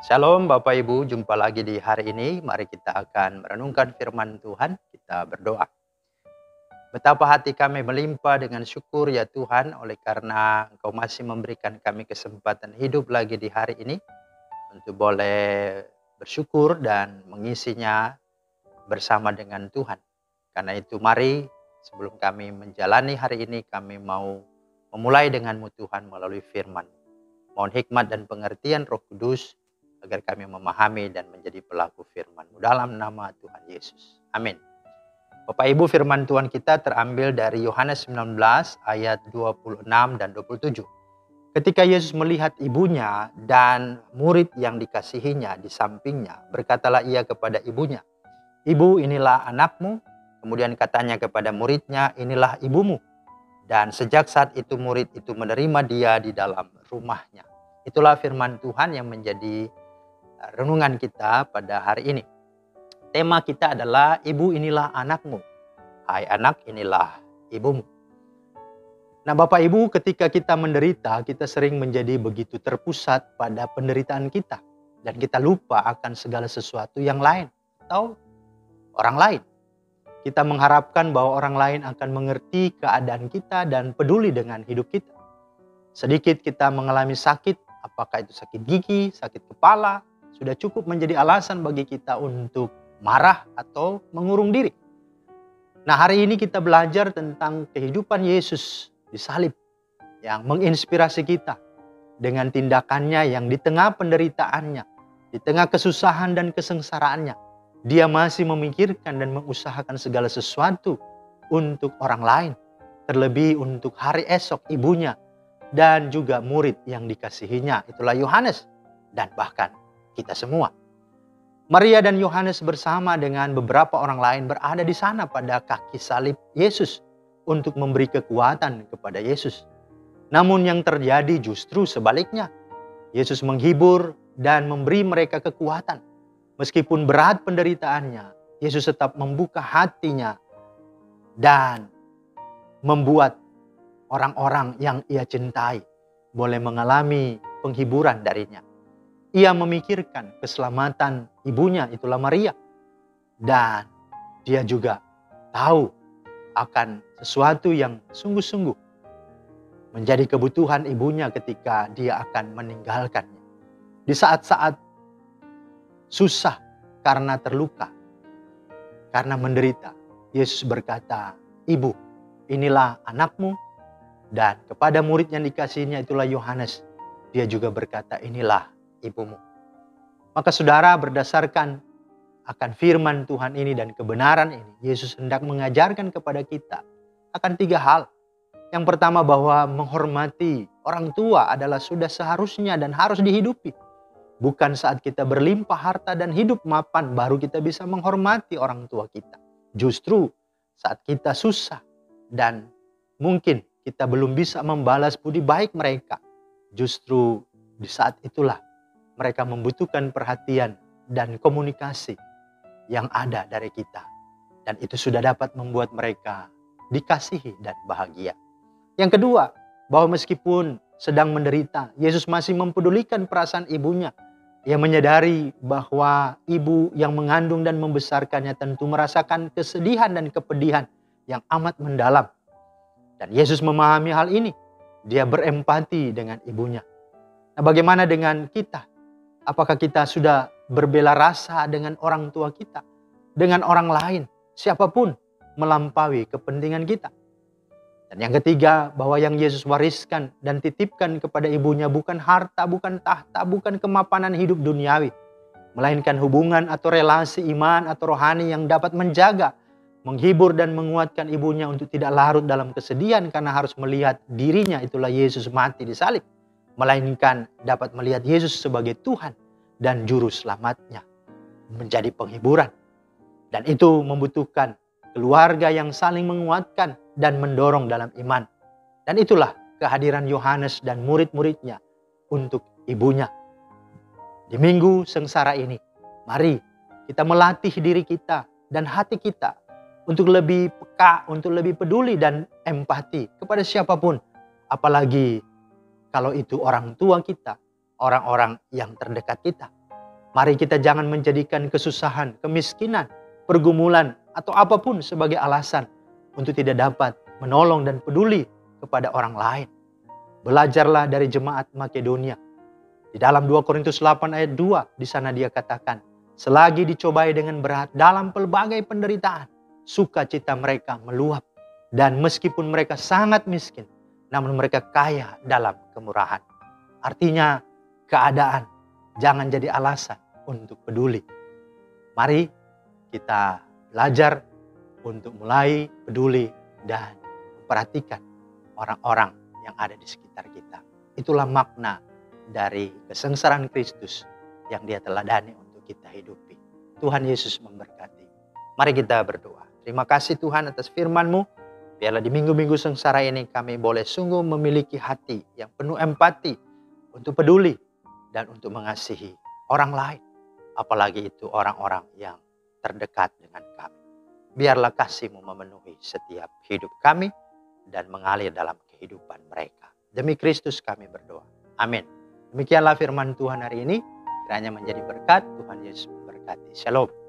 Shalom Bapak Ibu, jumpa lagi di hari ini. Mari kita akan merenungkan firman Tuhan, kita berdoa. Betapa hati kami melimpah dengan syukur ya Tuhan, oleh karena Engkau masih memberikan kami kesempatan hidup lagi di hari ini, untuk boleh bersyukur dan mengisinya bersama dengan Tuhan. Karena itu mari sebelum kami menjalani hari ini, kami mau memulai dengan-Mu Tuhan melalui firman. Mohon hikmat dan pengertian Roh Kudus agar kami memahami dan menjadi pelaku firman-Mu dalam nama Tuhan Yesus. Amin. Bapak Ibu, firman Tuhan kita terambil dari Yohanes 19 ayat 26 dan 27. Ketika Yesus melihat ibunya dan murid yang dikasihinya di sampingnya, berkatalah ia kepada ibunya, "Ibu, inilah anakmu." Kemudian katanya kepada muridnya, "Inilah ibumu." Dan sejak saat itu murid itu menerima dia di dalam rumahnya. Itulah firman Tuhan yang menjadi renungan kita pada hari ini. Tema kita adalah ibu inilah anakmu. Hai anak, inilah ibumu. Nah Bapak Ibu, ketika kita menderita, kita sering menjadi begitu terpusat pada penderitaan kita. Dan kita lupa akan segala sesuatu yang lain atau orang lain. Kita mengharapkan bahwa orang lain akan mengerti keadaan kita dan peduli dengan hidup kita. Sedikit kita mengalami sakit, apakah itu sakit gigi, sakit kepala, sudah cukup menjadi alasan bagi kita untuk marah atau mengurung diri. Nah hari ini kita belajar tentang kehidupan Yesus di salib yang menginspirasi kita dengan tindakannya yang di tengah penderitaannya, di tengah kesusahan dan kesengsaraannya, dia masih memikirkan dan mengusahakan segala sesuatu untuk orang lain. Terlebih untuk hari esok ibunya dan juga murid yang dikasihinya. Itulah Yohanes dan bahkan kita semua. Maria dan Yohanes bersama dengan beberapa orang lain berada di sana pada kaki salib Yesus untuk memberi kekuatan kepada Yesus. Namun yang terjadi justru sebaliknya. Yesus menghibur dan memberi mereka kekuatan. Meskipun berat penderitaannya, Yesus tetap membuka hatinya dan membuat orang-orang yang ia cintai boleh mengalami penghiburan darinya. Ia memikirkan keselamatan ibunya, itulah Maria. Dan dia juga tahu akan sesuatu yang sungguh-sungguh menjadi kebutuhan ibunya ketika dia akan meninggalkannya. Di saat-saat susah karena terluka, karena menderita, Yesus berkata, "Ibu, inilah anakmu." Dan kepada murid yang dikasihinya, itulah Yohanes, dia juga berkata, "Inilah ibumu." Maka saudara, berdasarkan akan firman Tuhan ini dan kebenaran ini, Yesus hendak mengajarkan kepada kita akan 3 hal. Yang pertama, bahwa menghormati orang tua adalah sudah seharusnya dan harus dihidupi. Bukan saat kita berlimpah harta dan hidup mapan baru kita bisa menghormati orang tua kita. Justru saat kita susah dan mungkin kita belum bisa membalas budi baik mereka. Justru di saat itulah mereka membutuhkan perhatian dan komunikasi yang ada dari kita. Dan itu sudah dapat membuat mereka dikasihi dan bahagia. Yang kedua, bahwa meskipun sedang menderita, Yesus masih mempedulikan perasaan ibunya. Ia menyadari bahwa ibu yang mengandung dan membesarkannya tentu merasakan kesedihan dan kepedihan yang amat mendalam. Dan Yesus memahami hal ini. Dia berempati dengan ibunya. Nah, bagaimana dengan kita? Apakah kita sudah berbela rasa dengan orang tua kita? Dengan orang lain, siapapun melampaui kepentingan kita? Dan yang ketiga, bahwa yang Yesus wariskan dan titipkan kepada ibunya bukan harta, bukan tahta, bukan kemapanan hidup duniawi. Melainkan hubungan atau relasi iman atau rohani yang dapat menjaga, menghibur dan menguatkan ibunya untuk tidak larut dalam kesedihan karena harus melihat dirinya, itulah Yesus mati di salib. Melainkan dapat melihat Yesus sebagai Tuhan dan Juru Selamatnya. Menjadi penghiburan. Dan itu membutuhkan keluarga yang saling menguatkan dan mendorong dalam iman. Dan itulah kehadiran Yohanes dan murid-muridnya untuk ibunya. Di minggu sengsara ini, mari kita melatih diri kita dan hati kita untuk lebih peka, untuk lebih peduli dan empati kepada siapapun. Apalagi kalau itu orang tua kita, orang-orang yang terdekat kita. Mari kita jangan menjadikan kesusahan, kemiskinan, pergumulan, atau apapun sebagai alasan untuk tidak dapat menolong dan peduli kepada orang lain. Belajarlah dari jemaat Makedonia. Di dalam 2 Korintus 8 ayat 2, di sana dia katakan, selagi dicobai dengan berat dalam pelbagai penderitaan, sukacita mereka meluap. Dan meskipun mereka sangat miskin, namun mereka kaya dalam kemurahan. Artinya, keadaan jangan jadi alasan untuk peduli. Mari kita belajar untuk mulai peduli dan memperhatikan orang-orang yang ada di sekitar kita. Itulah makna dari kesengsaraan Kristus yang dia teladani untuk kita hidupi. Tuhan Yesus memberkati. Mari kita berdoa. Terima kasih Tuhan atas firman-Mu. Biarlah di minggu-minggu sengsara ini kami boleh sungguh memiliki hati yang penuh empati untuk peduli dan untuk mengasihi orang lain. Apalagi itu orang-orang yang terdekat dengan kami. Biarlah kasih-Mu memenuhi setiap hidup kami dan mengalir dalam kehidupan mereka. Demi Kristus kami berdoa. Amin. Demikianlah firman Tuhan hari ini. Kiranya menjadi berkat. Tuhan Yesus memberkati. Shalom.